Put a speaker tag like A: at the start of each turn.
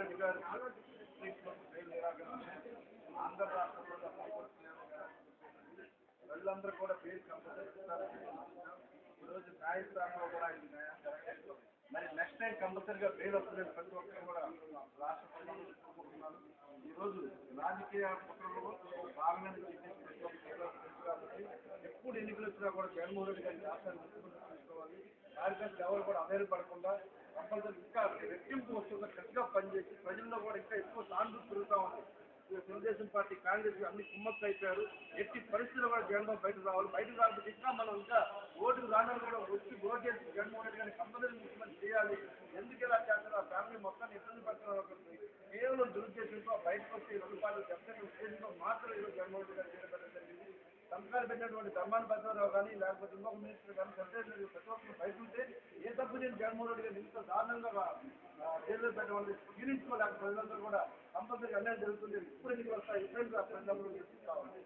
A: రెడ్డి గారు ఆంధ్ర రాష్ట్రంలో ప్రజలందరూ కూడా పేరు కంపల్సరీ ఈరోజు న్యాయస్థానంలో కూడా మరి నెక్స్ట్ టైం కంపల్సరీగా బెయిల్ వస్తుందని ప్రతి ఒక్కరు కూడా రాష్ట్ర ప్రజలు కోరుకుంటున్నారు. ఈరోజు రాజకీయ కుట్రలో భాగంగా కాబట్టి ఎప్పుడు ఎన్నికలు వచ్చినా కూడా జగన్మోహన్ రెడ్డి గారి రాష్ట్రాన్ని ముఖ్యమంత్రి తీసుకోవాలి. కార్యకర్తలు ఎవరు కూడా అధైర్యపడకుండా కంపల్సరీ ఇంకా రెట్టింపు వస్తుందో గట్టిగా పనిచేసి ప్రజల్లో కూడా ఇంకా ఎక్కువ సానుభూతి పెరుగుతూ ఉంది. తెలుగుదేశం పార్టీ కాంగ్రెస్ అన్ని కుమ్మక్కు అయిపోయారు. ఎట్టి పరిస్థితుల్లో కూడా జగన్మోహన్ బయటకు రావాలి. బయటకు రాకపోతే ఇంకా మనం ఇంకా ఓటుకు రావడానికి కూడా వచ్చి ఓటు చేసి జగన్మోహన్ రెడ్డి గారిని కంపల్సరీ ముఖ్యమంత్రి చేయాలి. ఎందుకు ఇలా చేస్తారు? ఆ ఫ్యామిలీ మొత్తాన్ని ఇబ్బంది పడుతున్నారు. కేవలం దురుద్దేశంతో బయటకు వచ్చి 2 పార్టీలు దెబ్బతిన్న ఉద్దేశంతో మాత్రం ఈరోజు జగన్మోహన్ రెడ్డి గారు చేయడం జరిగింది. సంతకాలు పెట్టినటువంటి ధర్మాన పద్మరావు కానీ లేకపోతే ఇంకొక మినిస్టర్ కానీ ప్రతి ఒక్కరు బయట ఉంటే ఏ తప్పు నేను జగన్మోహన్ రెడ్డి గారు ఇంత దారుణంగా జైల్లో పెట్టడం జీర్ణించుకోలేక ప్రజలందరూ కూడా కంపల్సరీ అన్యాయం జరుగుతుంది. ఇప్పుడు ఎన్నికలు వస్తాయి, ఇప్పుడు ప్రజలందరూ తీసుకుంటా ఉంది.